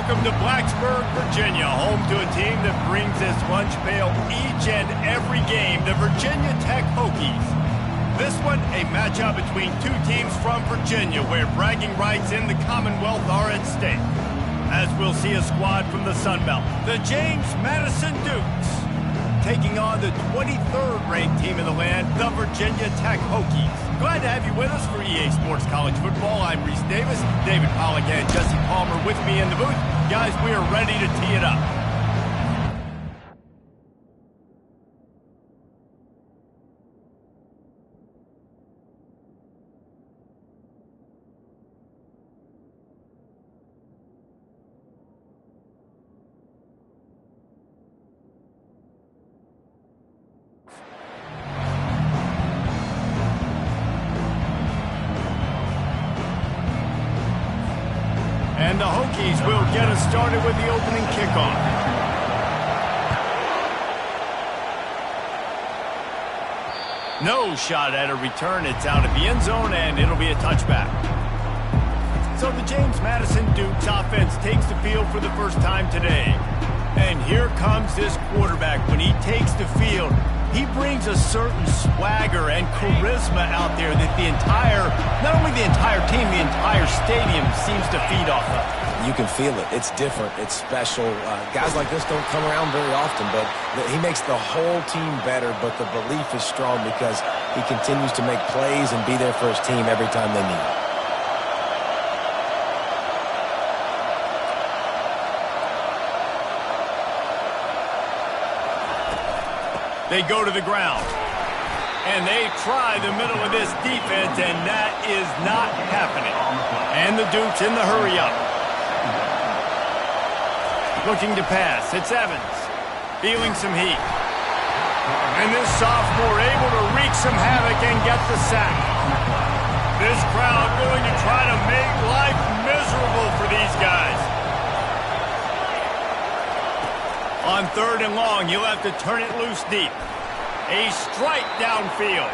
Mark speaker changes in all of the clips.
Speaker 1: Welcome to Blacksburg, Virginia, home to a team that brings this lunch pail each and every game, the Virginia Tech Hokies. This one, a matchup between two teams from Virginia where bragging rights in the Commonwealth are at stake. As we'll see a squad from the Sun Belt, the James Madison Dukes, taking on the 23rd ranked team in the land, the Virginia Tech Hokies. Glad to have you with us for EA Sports College Football. I'm Reese Davis, David Pollack and Jesse Palmer with me in the booth. Guys, we are ready to tee it up. And the Hokies will get us started with the opening kickoff. No shot at a return. It's out of the end zone, and it'll be a touchback. So the James Madison Dukes offense takes the field for the first time today. And here comes this quarterback. When he takes the field, he brings a certain swagger and charisma out there that not only the entire team, the entire stadium seems to feed off of.
Speaker 2: You can feel it. It's different. It's special. Guys like this don't come around very often, but he makes the whole team better, but the belief is strong because he continues to make plays and be there for his team every time they need it.
Speaker 1: They go to the ground, and they try the middle of this defense, and that is not happening. And the Dukes in the hurry-up. Looking to pass. It's Evans, feeling some heat. And this sophomore able to wreak some havoc and get the sack. This crowd going to try to make life miserable for these guys. On 3rd and long, you'll have to turn it loose deep. A strike downfield.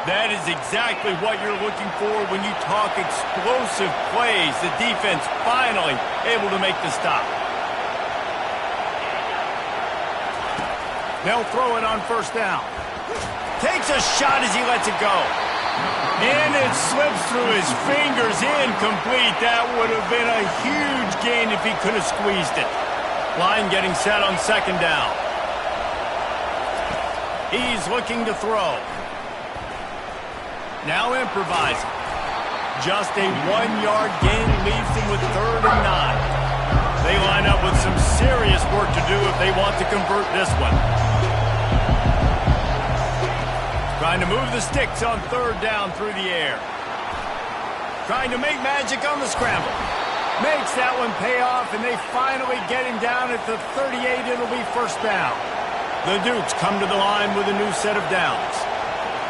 Speaker 1: That is exactly what you're looking for when you talk explosive plays. The defense finally able to make the stop. They'll throw it on 1st down. Takes a shot as he lets it go. And it slips through his fingers, incomplete. That would have been a huge gain if he could have squeezed it. Line getting set on 2nd down. He's looking to throw. Now improvising. Just a 1-yard gain leaves him with 3rd and 9. They line up with some serious work to do if they want to convert this one. Trying to move the sticks on 3rd down through the air. Trying to make magic on the scramble. Makes that one pay off, and they finally get him down at the 38. It'll be 1st down. The Dukes come to the line with a new set of downs.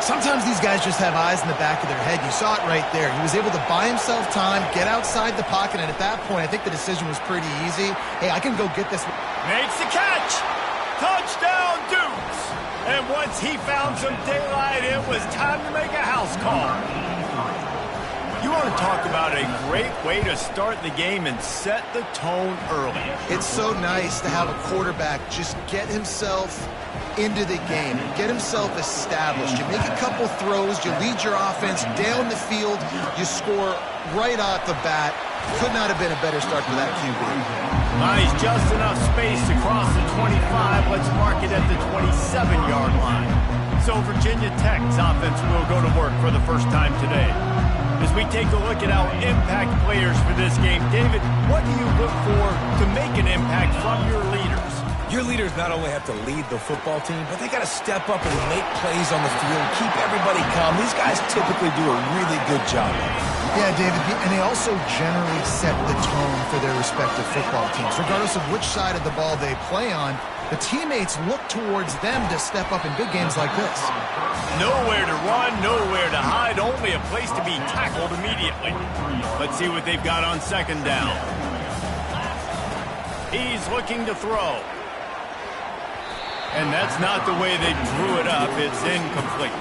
Speaker 3: Sometimes these guys just have eyes in the back of their head. You saw it right there. He was able to buy himself time, get outside the pocket, and at that point, I think the decision was pretty easy. Hey, I can go get this.
Speaker 1: Makes the catch. Touchdown, Dukes. And once he found some daylight, it was time to make a house call. You want to talk about a great way to start the game and set the tone early.
Speaker 3: It's so nice to have a quarterback just get himself into the game, get himself established. You make a couple throws, you lead your offense down the field, you score right off the bat. Could not have been a better start for that QB.
Speaker 1: Nice, just enough space to cross the 25. Let's mark it at the 27-yard line. So Virginia Tech's offense will go to work for the first time today. As we take a look at our impact players for this game, David, what do you look for to make an impact from your leaders?
Speaker 2: Your leaders not only have to lead the football team, but they got to step up and make plays on the field, keep everybody calm. These guys typically do a really good job.
Speaker 3: Yeah, David, and they also generally set the tone for their respective football teams. Regardless of which side of the ball they play on, the teammates look towards them to step up in big games like this.
Speaker 1: Nowhere to run, nowhere to hide, only a place to be tackled immediately. Let's see what they've got on 2nd down. He's looking to throw. And that's not the way they drew it up. It's incomplete.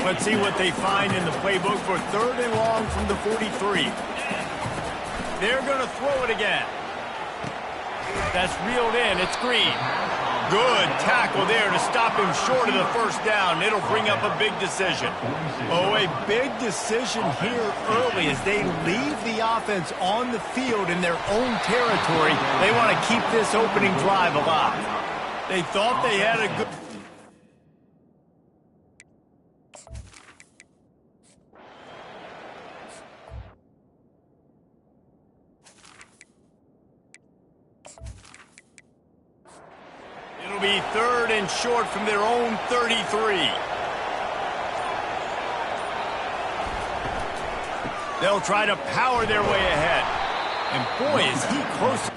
Speaker 1: Let's see what they find in the playbook for 3rd and long from the 43. They're going to throw it again. That's reeled in. It's Green. Good tackle there to stop him short of the first down. It'll bring up a big decision. Oh, a big decision here early as they leave the offense on the field in their own territory. They want to keep this opening drive alive. They thought they had a good... It'll be 3rd and short from their own 33. They'll try to power their way ahead. And boy, is he close.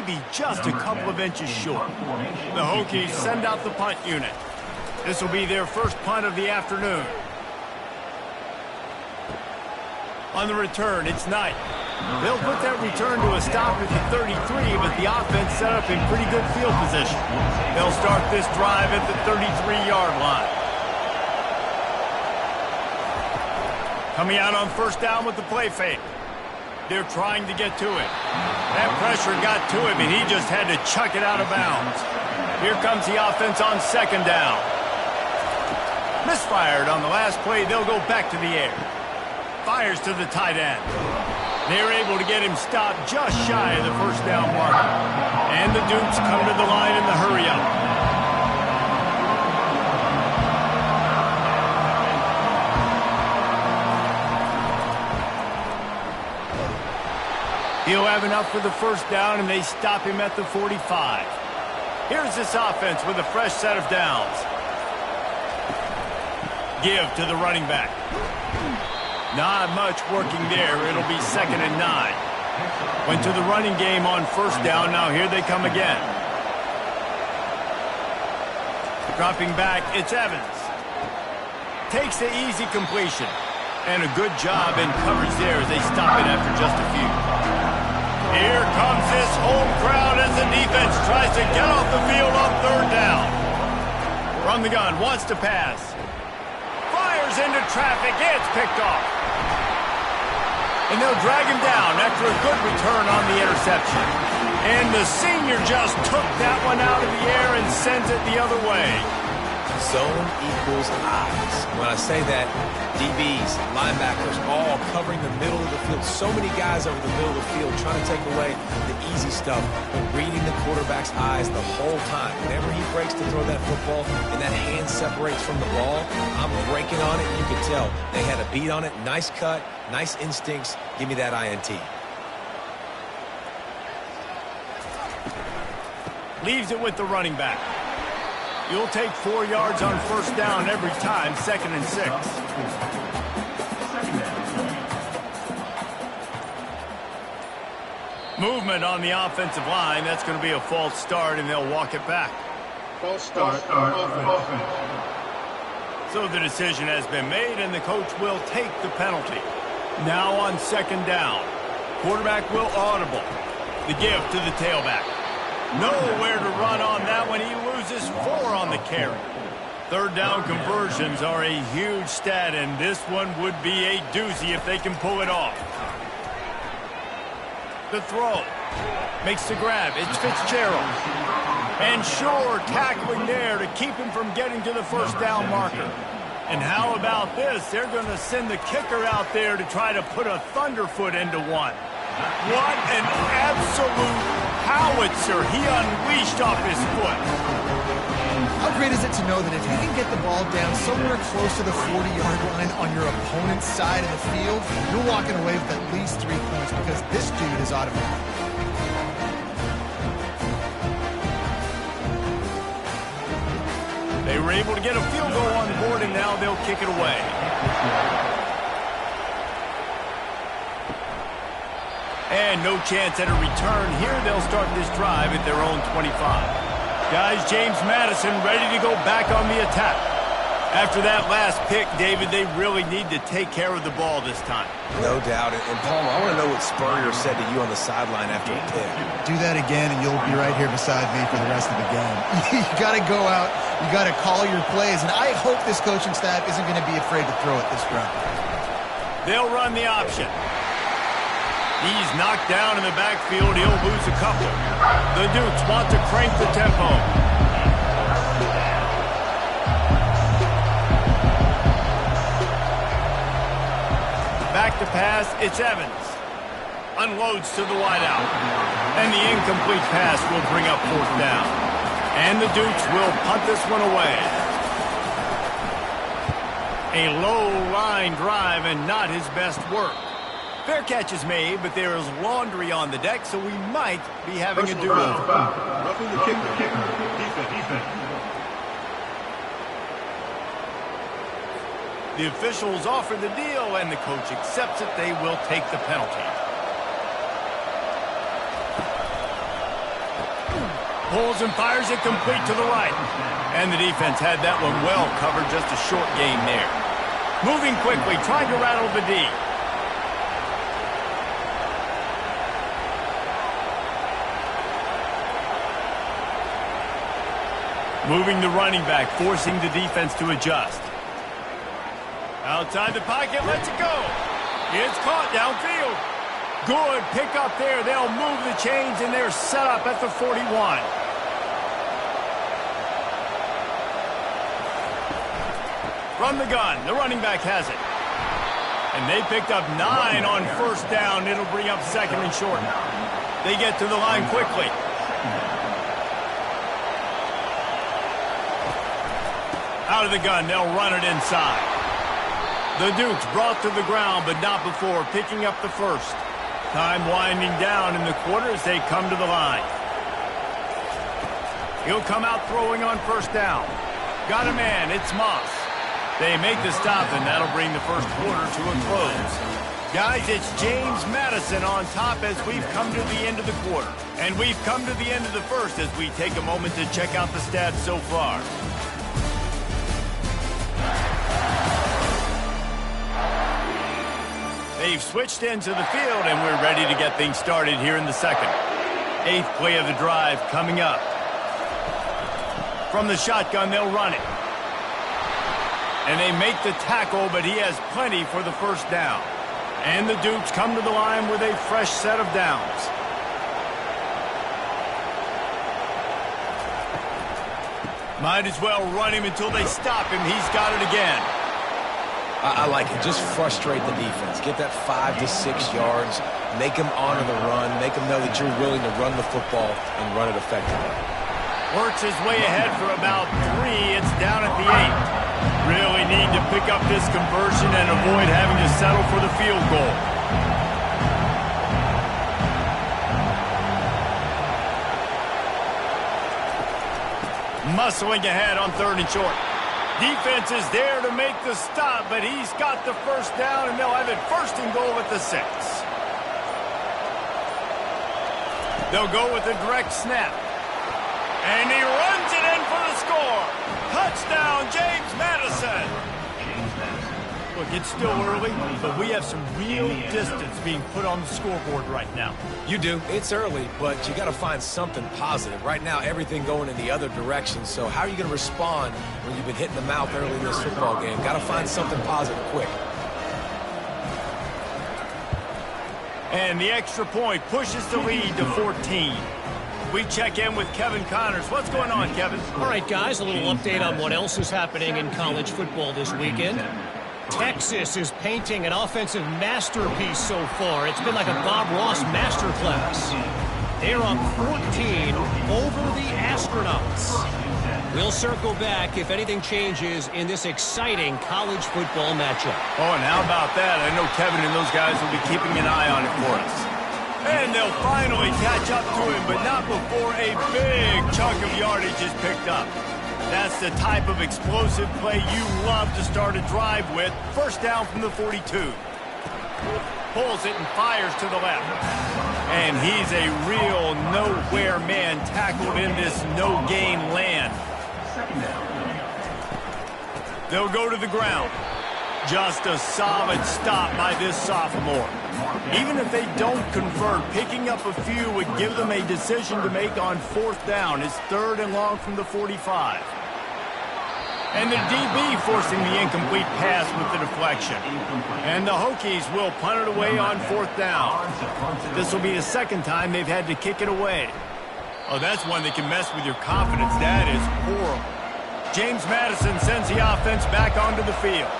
Speaker 1: maybe just a couple of inches short. The Hokies send out the punt unit. This will be their first punt of the afternoon. On the return, it's Knight. They'll put that return to a stop at the 33, but the offense set up in pretty good field position. They'll start this drive at the 33-yard line. Coming out on first down with the play fake. They're trying to get to it. That pressure got to him, and he just had to chuck it out of bounds. Here comes the offense on second down. Misfired on the last play. They'll go back to the air. Fires to the tight end. They're able to get him stopped just shy of the first down marker. And the Dukes come to the line in the hurry-up. He'll have enough for the first down, and they stop him at the 45. Here's this offense with a fresh set of downs. Give to the running back. Not much working there. It'll be 2nd and 9. Went to the running game on first down. Now here they come again. Dropping back, it's Evans. Takes the easy completion. And a good job in coverage there as they stop it after just a few. Here comes this home crowd as the defense tries to get off the field on third down. From the gun, wants to pass. Fires into traffic. It's picked off. And they'll drag him down after a good return on the interception. And the senior just took that one out of the air and sends it the other way.
Speaker 2: Zone equals eyes. When I say that, DBs, linebackers, all covering the middle of the field. So many guys over the middle of the field trying to take away the easy stuff, but reading the quarterback's eyes the whole time. Whenever he breaks to throw that football and that hand separates from the ball, I'm breaking on it. You can tell they had a beat on it. Nice cut, nice instincts. Give me that INT.
Speaker 1: Leaves it with the running back. You'll take 4 yards on first down every time, 2nd and 6. Movement on the offensive line. That's going to be a false start, and they'll walk it back.
Speaker 4: False start. Offense.
Speaker 1: So the decision has been made, and the coach will take the penalty. Now on second down. Quarterback will audible. The give to the tailback. Nowhere to run on that one. He loses 4 on the carry. Third down conversions are a huge stat, and this one would be a doozy if they can pull it off. The throw. Makes the grab. It's Fitzgerald. And sure, tackling there to keep him from getting to the first down marker. And how about this? They're going to send the kicker out there to try to put a thunderfoot into one. What an absolute howitzer he unleashed off his foot.
Speaker 3: How great is it to know that if you can get the ball down somewhere close to the 40-yard line on your opponent's side of the field, you're walking away with at least 3 points because this dude is automatic.
Speaker 1: They were able to get a field goal on the board, and now they'll kick it away. And no chance at a return. Here they'll start this drive at their own 25. Guys, James Madison ready to go back on the attack. After that last pick, David, they really need to take care of the ball this time.
Speaker 2: No doubt. And Palmer, I want to know what Spurrier said to you on the sideline after a pick.
Speaker 3: Do that again, and you'll be right here beside me for the rest of the game. You got to go out. You got to call your plays, and I hope this coaching staff isn't going to be afraid to throw it this round.
Speaker 1: They'll run the option. He's knocked down in the backfield. He'll lose a couple. The Dukes want to crank the tempo. Back to pass, it's Evans. Unloads to the wideout. And the incomplete pass will bring up fourth down. And the Dukes will punt this one away. A low line drive and not his best work. Fair catch is made, but there is laundry on the deck, so we might be having a do-over.
Speaker 4: Roughing the kicker. Defense.
Speaker 1: The officials offer the deal, and the coach accepts it. They will take the penalty. Pulls and fires it complete to the right. And the defense had that one well covered, just a short gain there. Moving quickly, trying to rattle the D. Moving the running back, forcing the defense to adjust. Outside the pocket, lets it go. It's caught downfield. Good pick up there. They'll move the chains, and they're set up at the 41. From the gun, the running back has it. And they picked up 9 on first down. It'll bring up second and short. They get to the line quickly. Out of the gun, they'll run it inside. The Dukes brought to the ground, but not before picking up the first. Time winding down in the quarter as they come to the line. He'll come out throwing on first down. Got a man, it's Moss. They make the stop, and that'll bring the first quarter to a close. Guys, it's James Madison on top as we've come to the end of the quarter. And we've come to the end of the first as we take a moment to check out the stats so far. They've switched into the field, and we're ready to get things started here in the second. 8th play of the drive coming up. From the shotgun, they'll run it. And they make the tackle, but he has plenty for the first down. And the Dukes come to the line with a fresh set of downs. Might as well run him until they stop him. He's got it again.
Speaker 2: I like it. Just frustrate the defense. Get that 5 to 6 yards. Make them honor the run. Make them know that you're willing to run the football and run it effectively.
Speaker 1: Works his way ahead for about 3. It's down at the 8. Really need to pick up this conversion and avoid having to settle for the field goal. Muscling ahead on 3rd and short. Defense is there to make the stop, but he's got the first down, and they'll have it 1st and goal at the 6. They'll go with a direct snap. And he runs it in for the score. Touchdown, James Madison. Look, it's still early, but we have some real distance being put on the scoreboard right now.
Speaker 2: You do. It's early, but you got to find something positive. Right now, everything going in the other direction. So how are you going to respond when you've been hit in the mouth early in this football game? Got to find something positive quick.
Speaker 1: And the extra point pushes the lead to 14. We check in with Kevin Connors. What's going on, Kevin?
Speaker 5: All right, guys, a little update on what else is happening in college football this weekend. Texas is painting an offensive masterpiece so far. It's been like a Bob Ross masterclass. They're up 14 over the Astronauts. We'll circle back if anything changes in this exciting college football matchup.
Speaker 1: Oh, and how about that? I know Kevin and those guys will be keeping an eye on it for us. And they'll finally catch up to him, but not before a big chunk of yardage is picked up. That's the type of explosive play you love to start a drive with. First down from the 42. Pulls it and fires to the left. And he's a real nowhere man tackled in this no-gain land. They'll go to the ground. Just a solid stop by this sophomore. Even if they don't convert, picking up a few would give them a decision to make on 4th down. It's 3rd and long from the 45. And the DB forcing the incomplete pass with the deflection. And the Hokies will punt it away on 4th down. This will be the 2nd time they've had to kick it away. Oh, that's one that can mess with your confidence. That is horrible. James Madison sends the offense back onto the field.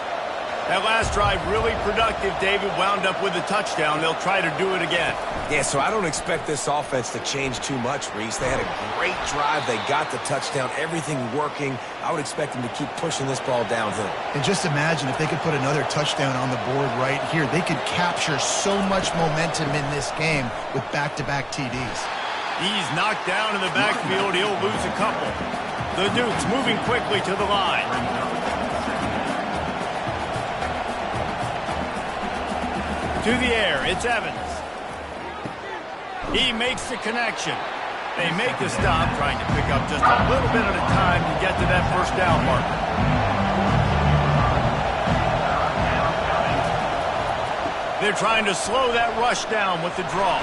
Speaker 1: That last drive really productive. David wound up with a touchdown. They'll try to do it again.
Speaker 2: Yeah, so I don't expect this offense to change too much, Reese. They had a great drive. They got the touchdown. Everything working. I would expect them to keep pushing this ball downhill.
Speaker 3: And just imagine if they could put another touchdown on the board right here. They could capture so much momentum in this game with back-to-back TDs.
Speaker 1: He's knocked down in the backfield. He'll lose a couple. The Dukes moving quickly to the line. To the air, it's Evans. He makes the connection. They make the stop, trying to pick up just a little bit at a time to get to that first down marker. They're trying to slow that rush down with the draw.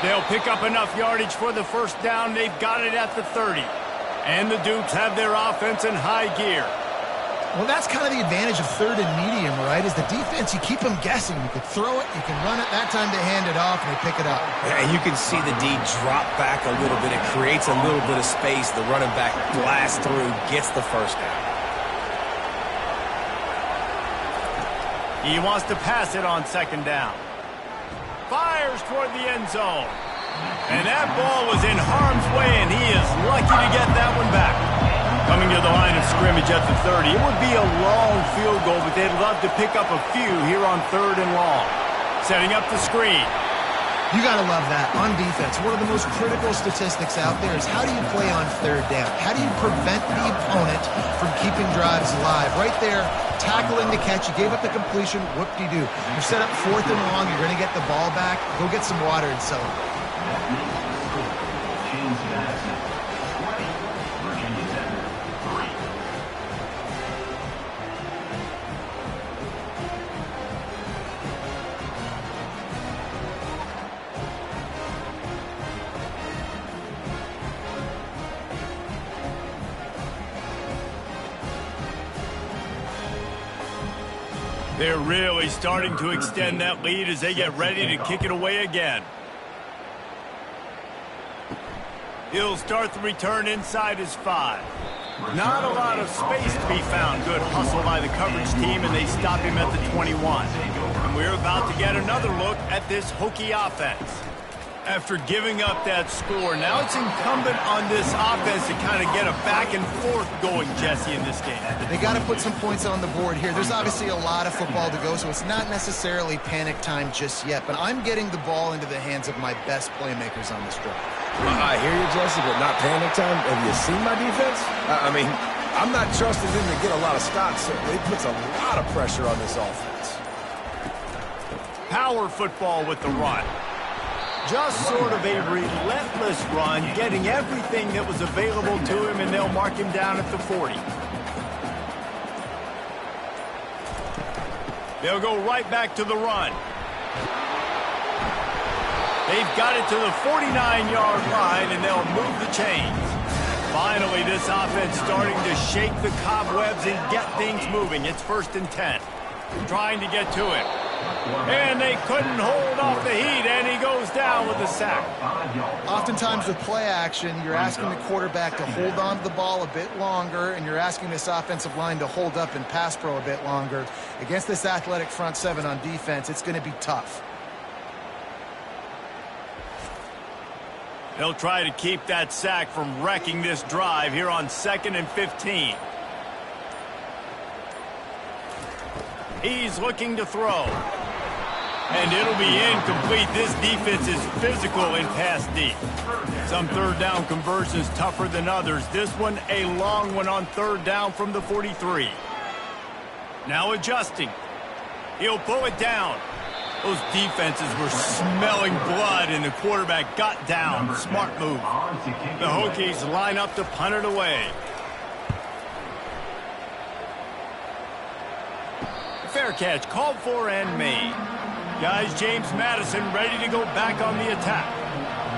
Speaker 1: They'll pick up enough yardage for the first down. They've got it at the 30. And the Dukes have their offense in high gear.
Speaker 3: Well, that's kind of the advantage of third and medium, right? Is the defense, you keep them guessing. You can throw it, you can run it. That time they hand it off and they pick it up.
Speaker 2: Yeah, and you can see the D drop back a little bit. It creates a little bit of space. The running back blasts through, gets the first down.
Speaker 1: He wants to pass it on second down. Fires toward the end zone. And that ball was in harm's way, and he is lucky to get that one back. Coming to the line of scrimmage at the 30. It would be a long field goal, but they'd love to pick up a few here on 3rd and long. Setting up the screen.
Speaker 3: You got to love that on defense. One of the most critical statistics out there is how do you play on 3rd down? How do you prevent the opponent from keeping drives alive? Right there, tackling the catch. You gave up the completion. Whoop-de-doo. You're set up 4th and long. You're going to get the ball back. Go get some water and celebrate.
Speaker 1: They're really starting to extend that lead as they get ready to kick it away again. He'll start the return inside his 5. Not a lot of space to be found. Good hustle by the coverage team, and they stop him at the 21. And we're about to get another look at this Hokie offense. After giving up that score, now it's incumbent on this offense to kind of get a back and forth going, Jesse, in this game.
Speaker 3: They got to put some points on the board here. There's obviously a lot of football to go, so it's not necessarily panic time just yet. But I'm getting the ball into the hands of my best playmakers on this drive.
Speaker 2: I hear you, Jesse, but not panic time. Have you seen my defense? I mean, I'm not trusting them to get a lot of stops. So it puts a lot of pressure on this offense.
Speaker 1: Power football with the run. Just sort of a relentless run, getting everything that was available to him, and they'll mark him down at the 40. They'll go right back to the run. They've got it to the 49-yard line, and they'll move the chains. Finally, this offense starting to shake the cobwebs and get things moving. It's 1st and 10. Trying to get to it. And they couldn't hold off the heat, and he goes down with a sack.
Speaker 3: Oftentimes with play action, you're asking the quarterback to hold on to the ball a bit longer, and you're asking this offensive line to hold up in pass pro a bit longer. Against this athletic front 7 on defense, it's going to be tough.
Speaker 1: They'll try to keep that sack from wrecking this drive here on 2nd and 15. He's looking to throw. And it'll be incomplete. This defense is physical in pass deep. Some 3rd down conversions tougher than others. This one a long one on 3rd down from the 43. Now adjusting. He'll pull it down. Those defenses were smelling blood, and the quarterback got down. Smart move. The Hokies line up to punt it away. Fair catch called for and made. Guys, James Madison ready to go back on the attack.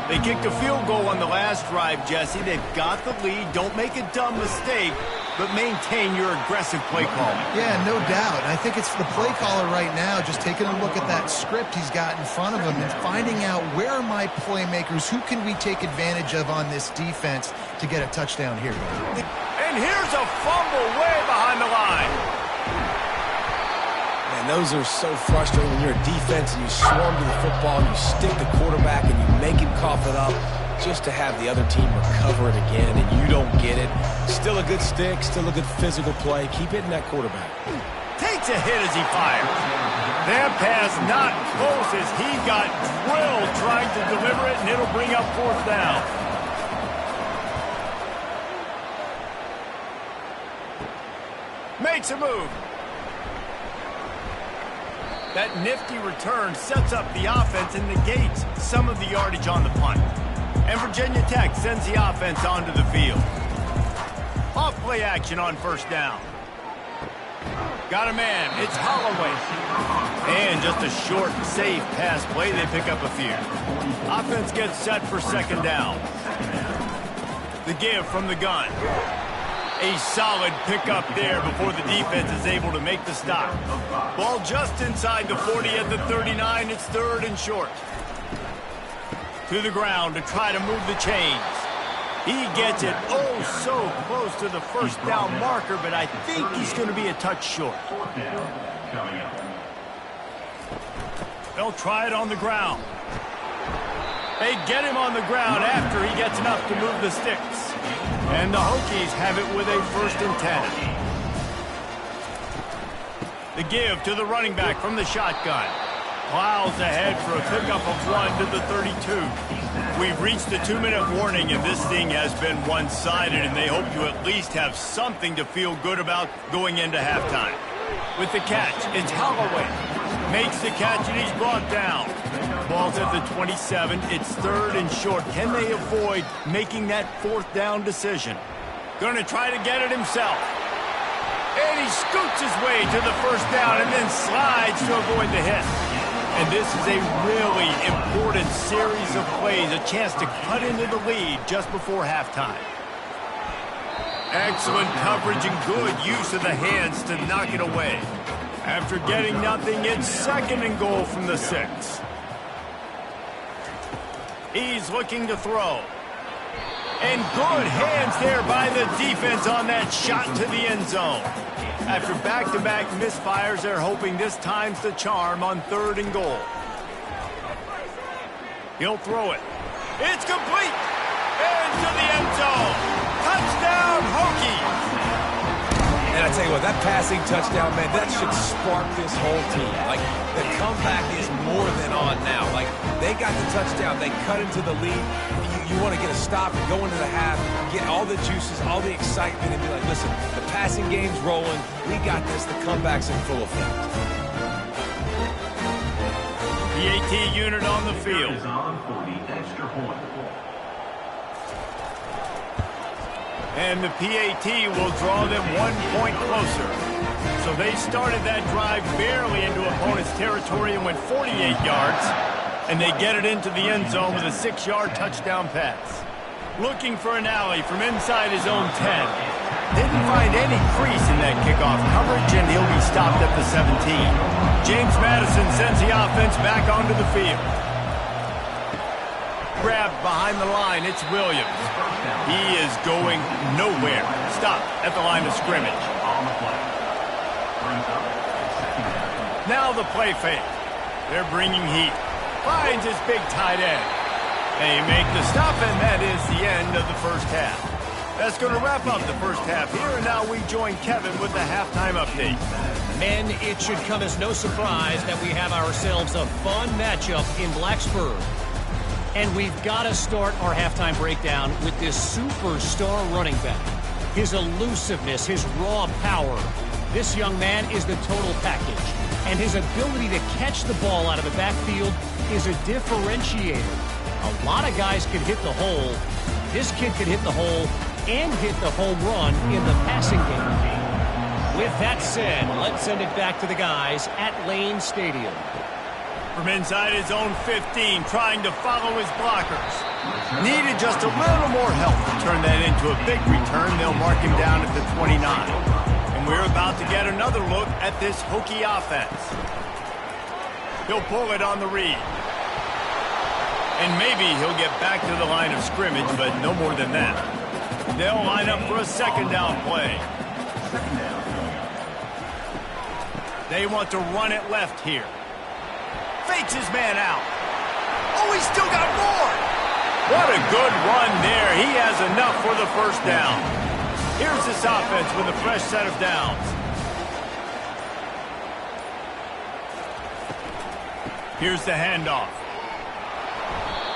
Speaker 1: They kicked a field goal on the last drive, Jesse. They've got the lead. Don't make a dumb mistake, but maintain your aggressive play calling.
Speaker 3: Yeah, no doubt. I think it's the play caller right now just taking a look at that script he's got in front of him and finding out where are my playmakers, who can we take advantage of on this defense to get a touchdown here.
Speaker 1: And here's a fumble way behind the line.
Speaker 2: And those are so frustrating when you're a defense and you swarm to the football, you stick the quarterback and you make him cough it up just to have the other team recover it again, and you don't get it. Still a good stick, still a good physical play. Keep hitting that quarterback.
Speaker 1: Takes a hit as he fires. That pass not close as he got drilled trying to deliver it, and it'll bring up 4th down. Makes a move. That nifty return sets up the offense and negates some of the yardage on the punt. And Virginia Tech sends the offense onto the field. Off play action on first down. Got a man. It's Holloway. And just a short, safe pass play. They pick up a few. Offense gets set for second down. The give from the gun. A solid pickup there before the defense is able to make the stop. Ball just inside the 40 at the 39. It's third and short. To the ground to try to move the chains. He gets it so close to the first down marker, but I think he's going to be a touch short. They'll try it on the ground. They get him on the ground after he gets enough to move the sticks. And the Hokies have it with a 1st and 10. The give to the running back from the shotgun. Plows ahead for a pickup of 1 to the 32. We've reached the 2-minute warning, and this thing has been one-sided, and they hope to at least have something to feel good about going into halftime. With the catch, it's Holloway. Makes the catch, and he's brought down. Ball's at the 27. It's third and short. Can they avoid making that 4th down decision? Going to try to get it himself. And he scoots his way to the first down and then slides to avoid the hit. And this is a really important series of plays, a chance to cut into the lead just before halftime. Excellent coverage and good use of the hands to knock it away. After getting nothing, it's 2nd and goal from the 6. He's looking to throw. And good hands there by the defense on that shot to the end zone. After back-to-back misfires, they're hoping this time's the charm on 3rd and goal. He'll throw it. It's complete. Into the end zone. Touchdown, Hokies.
Speaker 2: And I tell you what, that passing touchdown, man, that should spark this whole team. Like, the comeback is more than on now. Like, they got the touchdown. They cut into the lead. You want to get a stop and go into the half, get all the juices, all the excitement, and be like, listen, the passing game's rolling. We got this. The comeback's in full effect.
Speaker 1: PAT unit on the field. And the PAT will draw them 1 point closer. So they started that drive barely into opponent's territory and went 48 yards. And they get it into the end zone with a 6-yard touchdown pass. Looking for an alley from inside his own 10. Didn't find any crease in that kickoff coverage, and he'll be stopped at the 17. James Madison sends the offense back onto the field. Grabbed behind the line, it's Williams. He is going nowhere. Stopped at the line of scrimmage. Now the play fake. They're bringing heat. Finds his big tight end. They make the stop, and that is the end of the first half. That's going to wrap up the first half here, and now we join Kevin with the halftime update.
Speaker 5: Men, it should come as no surprise that we have ourselves a fun matchup in Blacksburg. And we've got to start our halftime breakdown with this superstar running back. His elusiveness, his raw power. This young man is the total package. And his ability to catch the ball out of the backfield is a differentiator. A lot of guys can hit the hole. This kid can hit the hole and hit the home run in the passing game. With that said, let's send it back to the guys at Lane Stadium.
Speaker 1: From inside his own 15, trying to follow his blockers. Needed just a little more help to turn that into a big return. They'll mark him down at the 29. And we're about to get another look at this Hokie offense. He'll pull it on the read. And maybe he'll get back to the line of scrimmage, but no more than that. They'll line up for a 2nd down play. They want to run it left here. Fakes his man out. Oh, he's still got more. What a good run there. He has enough for the first down. Here's this offense with a fresh set of downs. Here's the handoff.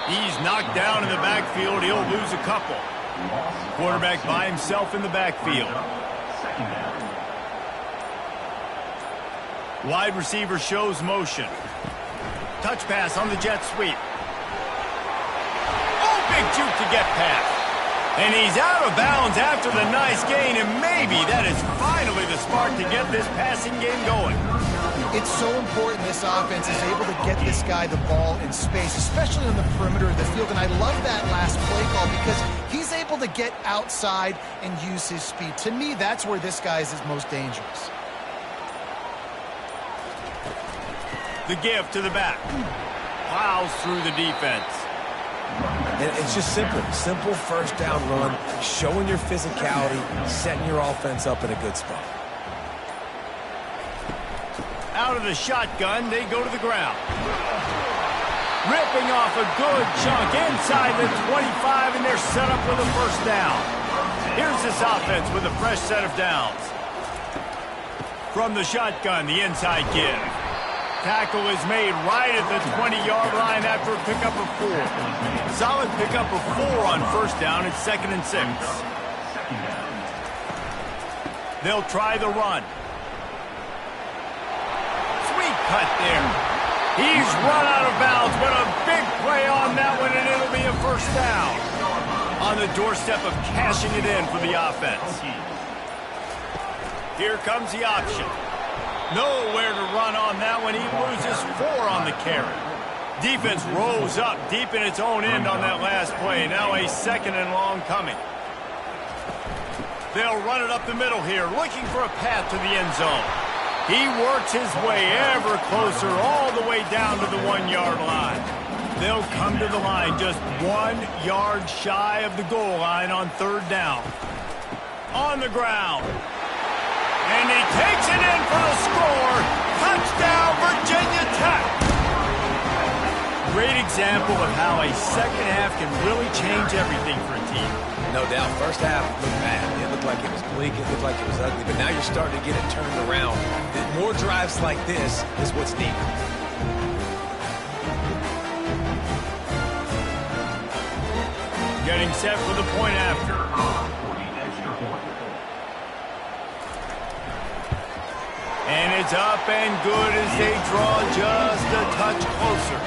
Speaker 1: He's knocked down in the backfield. He'll lose a couple. Quarterback by himself in the backfield. Wide receiver shows motion. Touch pass on the jet sweep. Oh, Big juke to get past. And he's out of bounds after the nice gain, and maybe that is finally the spark to get this passing game going.
Speaker 3: It's so important this offense is able to get this guy the ball in space, especially on the perimeter of the field. And I love that last play call because he's able to get outside and use his speed. To me, that's where this guy is his most dangerous.
Speaker 1: The give to the back. Plows through the defense.
Speaker 2: And it's just simple first down run, showing your physicality, setting your offense up in a good spot.
Speaker 1: Out of the shotgun, they go to the ground. Ripping off a good chunk inside the 25, and they're set up with a first down. Here's this offense with a fresh set of downs. From the shotgun, the inside give. Tackle is made right at the 20-yard line after a pickup of 4. Solid pickup of 4 on first down. It's 2nd and 6. They'll try the run. Sweet cut there. He's run out of bounds, but a big play on that one, and it'll be a first down. On the doorstep of cashing it in for the offense. Here comes the option. Nowhere to run on that one. He loses 4 on the carry. Defense rolls up deep in its own end on that last play. Now a 2nd and long coming. They'll run it up the middle here, looking for a path to the end zone. He works his way ever closer, all the way down to the 1-yard line. They'll come to the line just 1 yard shy of the goal line on 3rd down. On the ground. And he takes it in for the score. Touchdown, Virginia Tech. Great example of how a second half can really change everything for a team.
Speaker 2: No doubt. First half looked bad. It looked like it was bleak. It looked like it was ugly. But now you're starting to get it turned around. More drives like this is what's needed.
Speaker 1: Getting set for the point after. And it's up and good as they draw just a touch closer.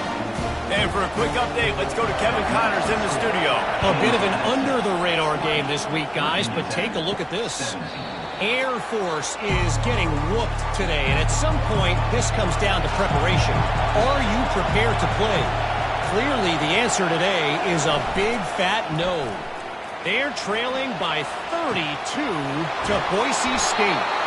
Speaker 1: And for a quick update, let's go to Kevin Connors in the studio.
Speaker 5: A bit of an under-the-radar game this week, guys, but take a look at this. Air Force is getting whooped today, and at some point, this comes down to preparation. Are you prepared to play? Clearly, the answer today is a big, fat no. They're trailing by 32 to Boise State.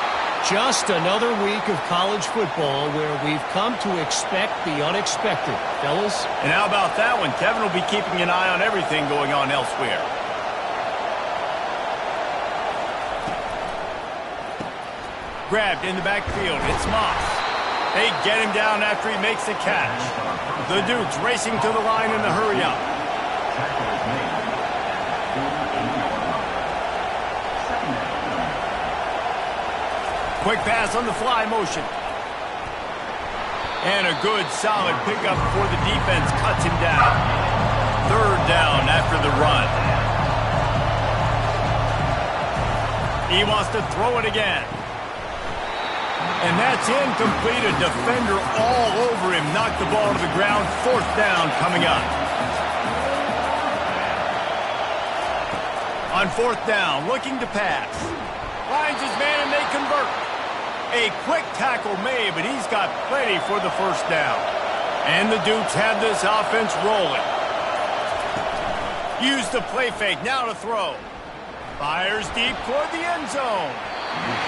Speaker 5: Just another week of college football where we've come to expect the unexpected. Fellas?
Speaker 1: And how about that one? Kevin will be keeping an eye on everything going on elsewhere. Grabbed in the backfield. It's Moss. They get him down after he makes the catch. The Dukes racing to the line in the hurry-up. Quick pass on the fly motion. And a good, solid pickup before the defense cuts him down. 3rd down after the run. He wants to throw it again. And that's incomplete. A defender all over him. Knocked the ball to the ground. 4th down coming up. On 4th down, looking to pass. Lines his man and they convert. A quick tackle made, but he's got plenty for the first down. And the Dukes have this offense rolling. Use the play fake, now to throw. Fires deep toward the end zone.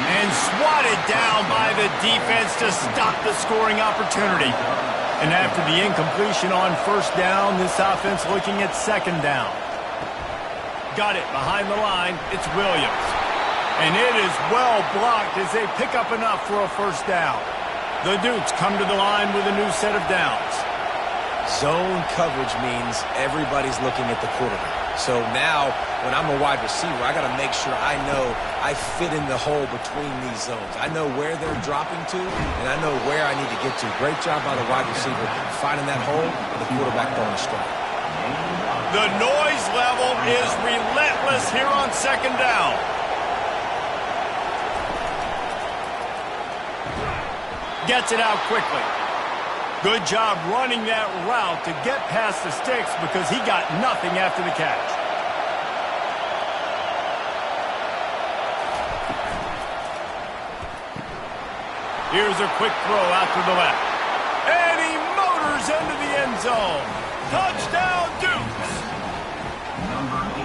Speaker 1: And swatted down by the defense to stop the scoring opportunity. And after the incompletion on 1st down, this offense looking at 2nd down. Got it behind the line. It's Williams. And it is well blocked as they pick up enough for a 1st down. The Dukes come to the line with a new set of downs.
Speaker 2: Zone coverage means everybody's looking at the quarterback. So now, when I'm a wide receiver, I got to make sure I know I fit in the hole between these zones. I know where they're dropping to, and I know where I need to get to. Great job by the wide receiver finding that hole, and the quarterback throwing a strike.
Speaker 1: The noise level is relentless here on 2nd down. Gets it out quickly. Good job running that route to get past the sticks because he got nothing after the catch. Here's a quick throw out to the left. And he motors into the end zone. Touchdown, Dukes!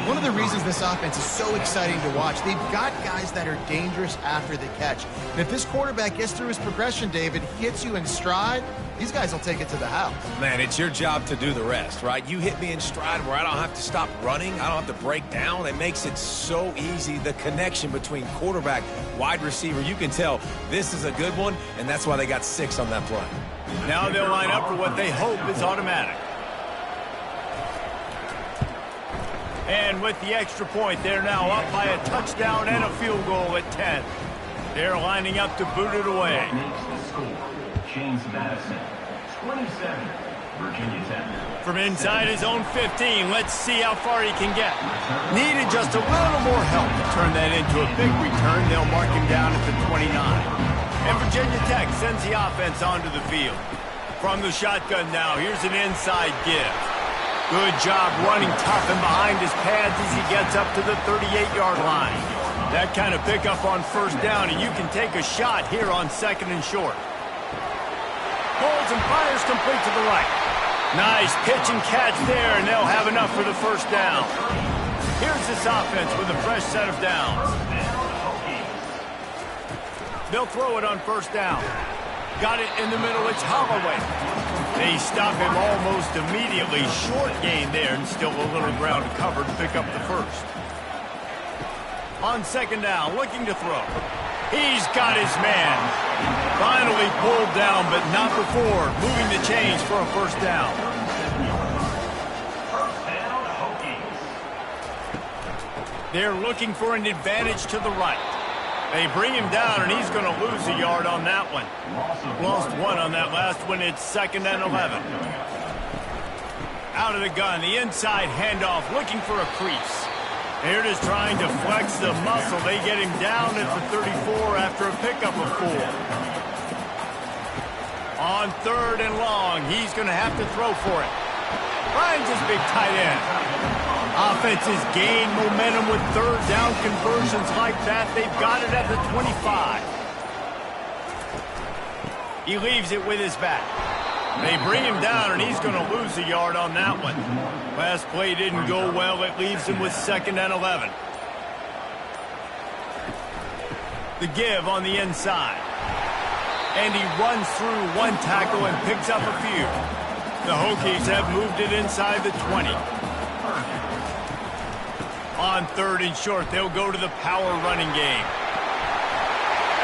Speaker 3: One of the reasons this offense is so exciting to watch, they've got guys that are dangerous after the catch. And if this quarterback gets through his progression, David, hits you in stride, these guys will take it to the house.
Speaker 2: Man, it's your job to do the rest, right? You hit me in stride where I don't have to stop running. I don't have to break down. It makes it so easy. The connection between quarterback, wide receiver, you can tell this is a good one, and that's why they got 6 on that play.
Speaker 1: Now they'll line up for what they hope is automatic. And with the extra point, they're now up by a touchdown and a field goal at 10. They're lining up to boot it away.
Speaker 6: James Madison, 27, Virginia Tech.
Speaker 1: From inside his own 15, let's see how far he can get. Needed just a little more help to turn that into a big return. They'll mark him down at the 29. And Virginia Tech sends the offense onto the field. From the shotgun now, here's an inside give. Good job running tough and behind his pads as he gets up to the 38-yard line. That kind of pickup on first down, and you can take a shot here on 2nd and short. Holds and fires complete to the right. Nice pitch and catch there, and they'll have enough for the first down. Here's this offense with a fresh set of downs. They'll throw it on first down. Got it in the middle, it's Holloway. They stop him almost immediately. Short gain there, and still a little ground to cover to pick up the first. On 2nd down, looking to throw. He's got his man. Finally pulled down, but not before moving the chains for a first down. They're looking for an advantage to the right. They bring him down, and he's going to lose a yard on that one. Lost 1 on that last one. It's 2nd and 11. Out of the gun, the inside handoff, looking for a crease. They're just trying to flex the muscle. They get him down at the 34 after a pickup of 4. On 3rd and long, he's going to have to throw for it. Finds his big tight end. Offenses gain momentum with 3rd down conversions like that. They've got it at the 25. He leaves it with his back. They bring him down, and he's going to lose a yard on that one. Last play didn't go well. It leaves him with 2nd and 11. The give on the inside. And he runs through 1 tackle and picks up a few. The Hokies have moved it inside the 20. On 3rd and short, they'll go to the power running game.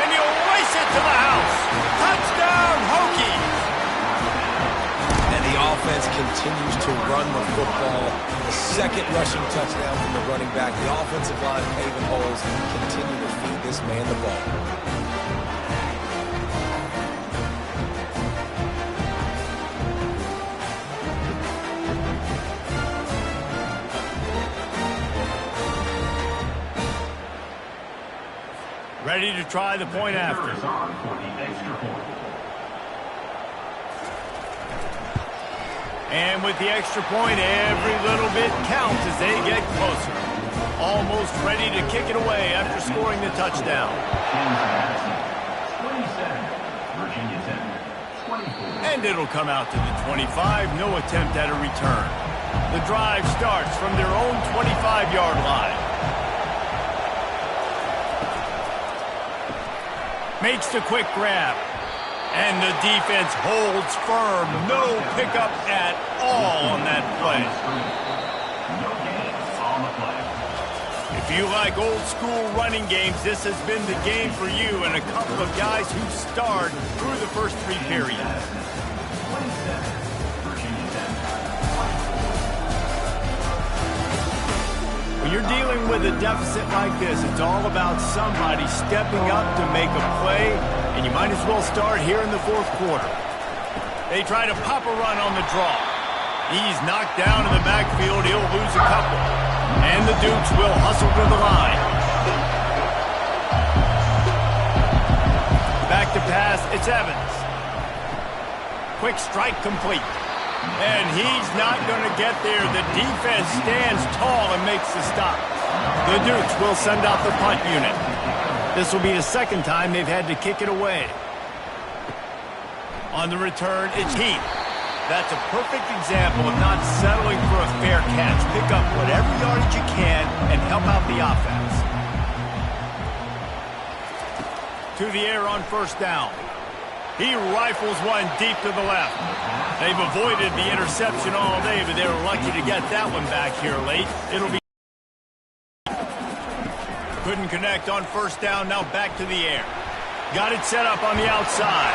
Speaker 1: And he'll race it to the house. Touchdown, Hokies!
Speaker 2: And the offense continues to run the football. The 2nd rushing touchdown from the running back. The offensive line paving holes and continue to feed this man the ball.
Speaker 1: Ready to try the point after. And with the extra point, every little bit counts as they get closer. Almost ready to kick it away after scoring the touchdown. And it'll come out to the 25. No attempt at a return. The drive starts from their own 25-yard line. Makes the quick grab. And the defense holds firm. No pickup at all on that play. If you like old school running games, this has been the game for you and a couple of guys who starred through the first 3 periods. When you're dealing with a deficit like this, it's all about somebody stepping up to make a play, and you might as well start here in the 4th quarter. They try to pop a run on the draw. He's knocked down in the backfield. He'll lose a couple. And the Dukes will hustle to the line. Back to pass, it's Evans. quick strike complete. And he's not going to get there. The defense stands tall and makes the stop. The Dukes will send out the punt unit. This will be the second time they've had to kick it away. On the return, it's Heath. That's a perfect example of not settling for a fair catch. Pick up whatever yardage you can and help out the offense. To the air on first down. He rifles one deep to the left. They've avoided the interception all day, but they were lucky to get that one back here late. It'll be... Couldn't connect on first down, now back to the air. Got it set up on the outside.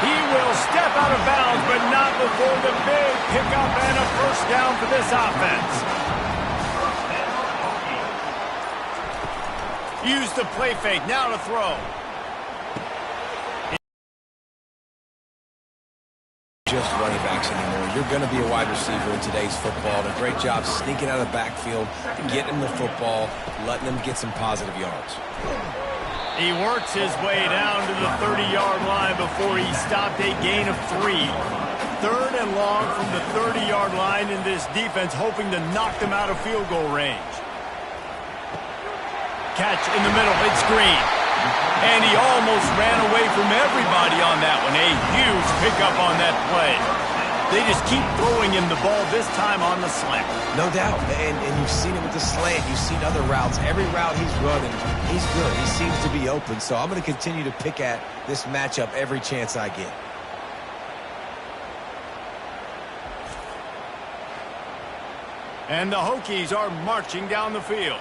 Speaker 1: He will step out of bounds, but not before the big pickup and a first down for this offense. Use the play fake, now to throw.
Speaker 2: Just running backs anymore. You're going to be a wide receiver in today's football. And a great job sneaking out of the backfield, getting the football, letting them get some positive yards.
Speaker 1: He works his way down to the 30-yard line before he stopped a gain of 3. Third and long from the 30-yard line in this defense, hoping to knock them out of field goal range. Catch in the middle, it's Green. And he almost ran away from everybody on that one. A huge pickup on that play. They just keep throwing him the ball, this time on the slant.
Speaker 2: No doubt. And you've seen it with the slant. You've seen other routes. Every route he's running, he's good. He seems to be open. So I'm going to continue to pick at this matchup every chance I get.
Speaker 1: And the Hokies are marching down the field.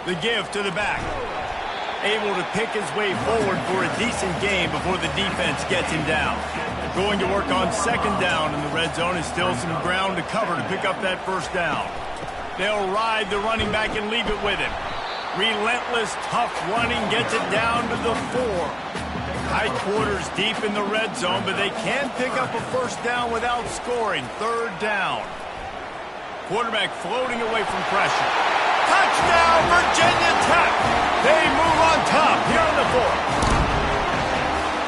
Speaker 1: The give to the back. Able to pick his way forward for a decent game before the defense gets him down. Going to work on second down in the red zone. Is still some ground to cover to pick up that first down. They'll ride the running back and leave it with him. Relentless, tough running gets it down to the 4. High quarters deep in the red zone, but they can pick up a first down without scoring. Third down. Quarterback floating away from pressure. Touchdown, Virginia Tech! They move on top here in the 4th.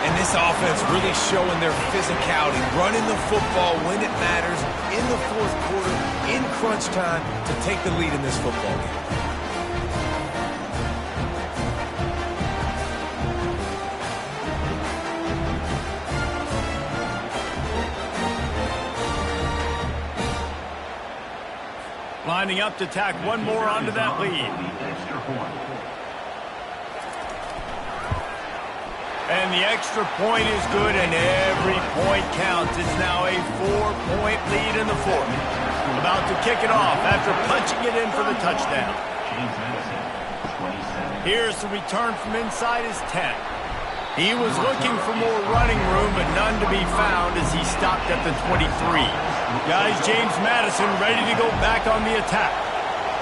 Speaker 2: And this offense really showing their physicality, running the football when it matters, in the 4th quarter, in crunch time, to take the lead in this football game.
Speaker 1: Lining up to tack one more onto that lead. And the extra point is good, and every point counts. It's now a 4-point lead in the 4th. About to kick it off after punching it in for the touchdown. Here's the return from inside his 10. He was looking for more running room, but none to be found as he stopped at the 23. Guys, James Madison ready to go back on the attack.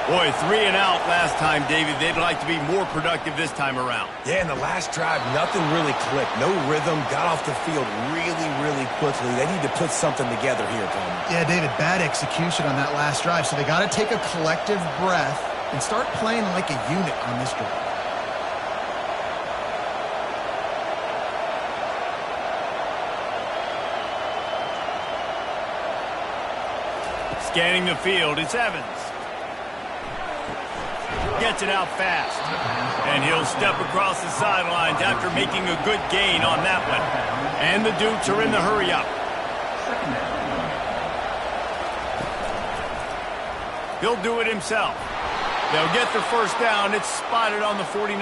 Speaker 1: Boy, 3 and out last time, David. They'd like to be more productive this time around.
Speaker 2: Yeah, in the last drive, nothing really clicked. No rhythm, got off the field really, really quickly. They need to put something together here, Tom.
Speaker 3: Yeah, David, bad execution on that last drive. So they got to take a collective breath and start playing like a unit on this drive.
Speaker 1: Scanning the field, it's Evans. Gets it out fast. And he'll step across the sidelines after making a good gain on that one. And the Dukes are in the hurry-up. He'll do it himself. They'll get the first down. It's spotted on the 49.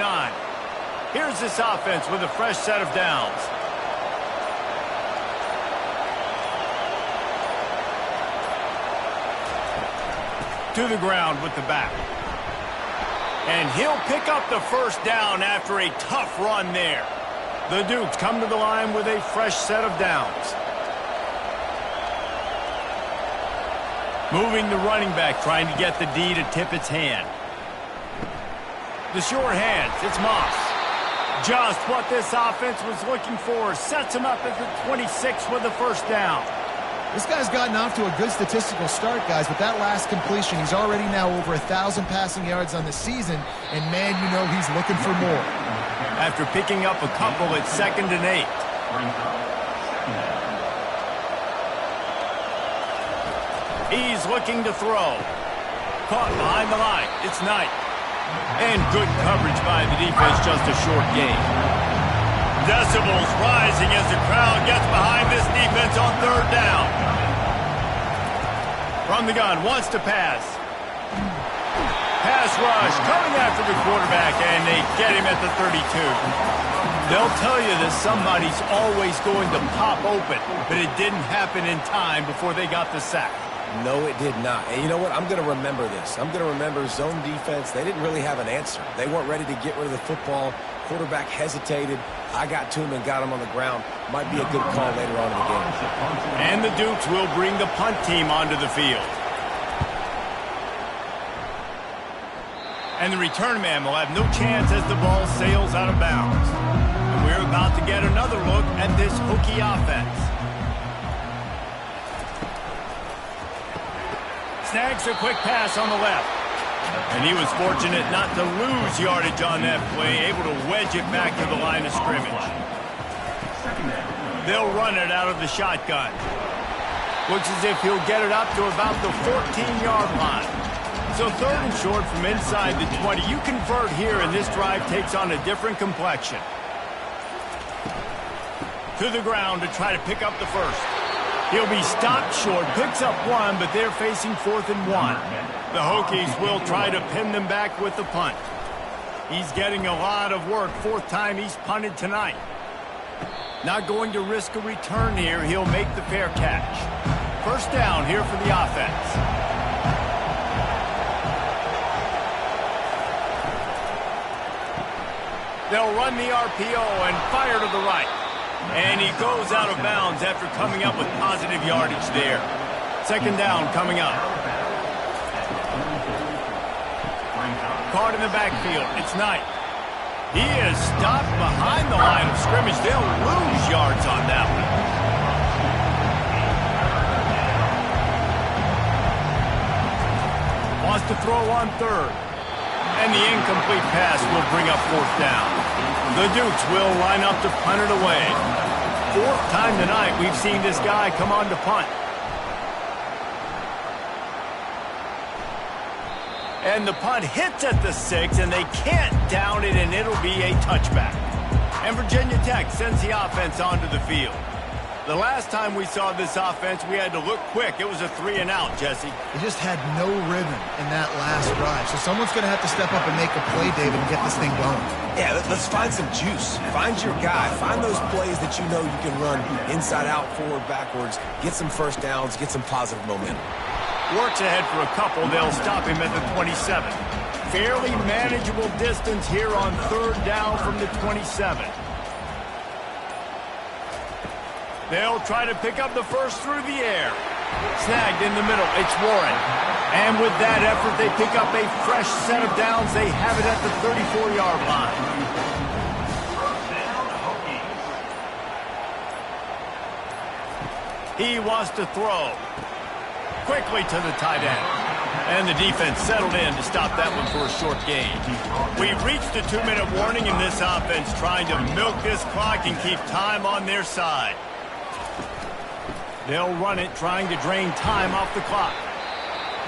Speaker 1: Here's this offense with a fresh set of downs. To the ground with the back. And he'll pick up the first down after a tough run there. The Dukes come to the line with a fresh set of downs. Moving the running back, trying to get the D to tip its hand. The short hands, it's Moss. Just what this offense was looking for. Sets him up at the 26 with the first down.
Speaker 3: This guy's gotten off to a good statistical start, guys, but that last completion, he's already now over 1,000 passing yards on the season, and man, you know he's looking for more.
Speaker 1: After picking up a couple at 2nd and 8. He's looking to throw. Caught behind the line. It's Knight. And good coverage by the defense, just a short gain. Decibels rising as the crowd gets behind this defense on 3rd down. From the gun, wants to pass. Pass rush, coming after the quarterback, and they get him at the 32. They'll tell you that somebody's always going to pop open, but it didn't happen in time before they got the sack.
Speaker 2: No, it did not. And you know what? I'm going to remember this. I'm going to remember zone defense. They didn't really have an answer. They weren't ready to get rid of the football. Quarterback hesitated. I got to him and got him on the ground. Might be a good call later on in the game.
Speaker 1: And the Dukes will bring the punt team onto the field. And the return man will have no chance as the ball sails out of bounds. And we're about to get another look at this Hokie offense. Snags a quick pass on the left. And he was fortunate not to lose yardage on that play, able to wedge it back to the line of scrimmage. They'll run it out of the shotgun. Looks as if he'll get it up to about the 14-yard line. So 3rd and short from inside the 20. You convert here, and this drive takes on a different complexion. To the ground to try to pick up the first. He'll be stopped short, picks up 1, but they're facing 4th and 1. The Hokies will try to pin them back with the punt. He's getting a lot of work. 4th time he's punted tonight. Not going to risk a return here. He'll make the fair catch. 1st down here for the offense. They'll run the RPO and fire to the right. And he goes out of bounds after coming up with positive yardage there. 2nd down coming up. Caught in the backfield. It's Knight. He is stopped behind the line of scrimmage. They'll lose yards on that one. Wants to throw on 3rd. And the incomplete pass will bring up 4th down. The Dukes will line up to punt it away. 4th time tonight we've seen this guy come on to punt. And the punt hits at the 6, and they can't down it, and it'll be a touchback. And Virginia Tech sends the offense onto the field. The last time we saw this offense, we had to look quick. It was a 3-and-out, Jesse.
Speaker 3: They just had no rhythm in that last drive. So someone's going to have to step up and make a play, David, and get this thing going.
Speaker 2: Yeah, let's find some juice. Find your guy. Find those plays that you know you can run inside out, forward, backwards. Get some 1st downs. Get some positive momentum.
Speaker 1: Works ahead for a couple. They'll stop him at the 27. Fairly manageable distance here on 3rd down from the 27. They'll try to pick up the first through the air. Snagged in the middle. It's Warren. And with that effort, they pick up a fresh set of downs. They have it at the 34-yard line. He wants to throw. Quickly to the tight end. And the defense settled in to stop that one for a short gain. We've reached a 2-minute warning in this offense, trying to milk this clock and keep time on their side. They'll run it, trying to drain time off the clock.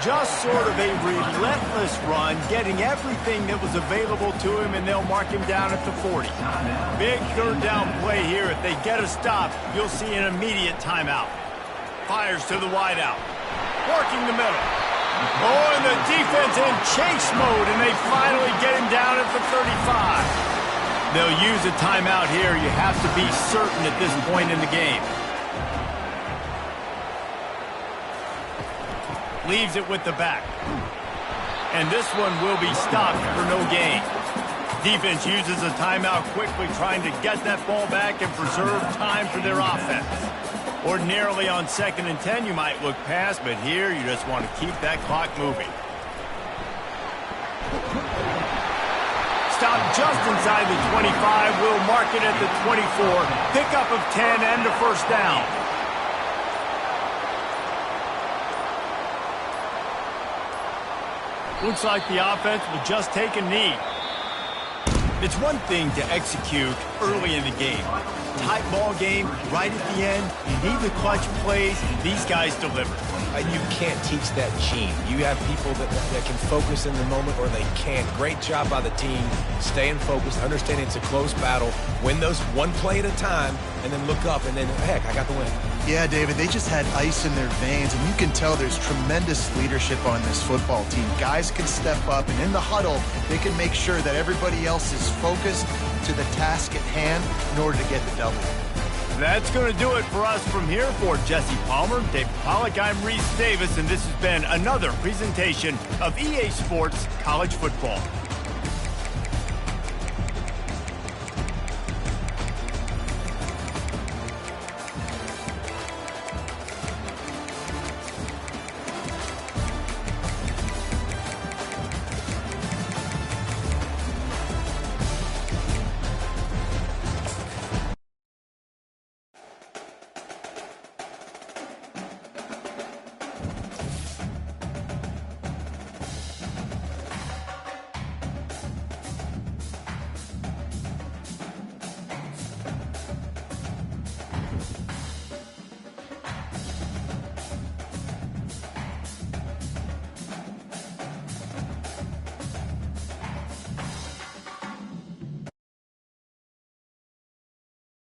Speaker 1: Just sort of a relentless run, getting everything that was available to him, and they'll mark him down at the 40. Big 3rd down play here. If they get a stop, you'll see an immediate timeout. Fires to the wideout. Working the middle. Oh, and the defense in chase mode, and they finally get him down at the 35. They'll use a timeout here. You have to be certain at this point in the game. Leaves it with the back. And this one will be stopped for no gain. Defense uses a timeout quickly, trying to get that ball back and preserve time for their offense. Ordinarily on 2nd and 10, you might look past, but here you just want to keep that clock moving. Stop just inside the 25. We'll mark it at the 24. Pickup of 10 and a 1st down. Looks like the offense will just take a knee. It's one thing to execute early in the game. Tight ball game, right at the end. You need the clutch plays. These guys deliver.
Speaker 2: You can't teach that gene. You have people that can focus in the moment or they can't. Great job by the team, staying focused, understanding it's a close battle, win those one play at a time, and then look up, and then, heck, I got the win.
Speaker 3: Yeah, David, they just had ice in their veins, and you can tell there's tremendous leadership on this football team. Guys can step up, and in the huddle, they can make sure that everybody else is focused to the task at hand in order to get the W.
Speaker 1: That's going to do it for us from here. For Jesse Palmer, Dave Pollock, I'm Reese Davis, and this has been another presentation of EA Sports College Football.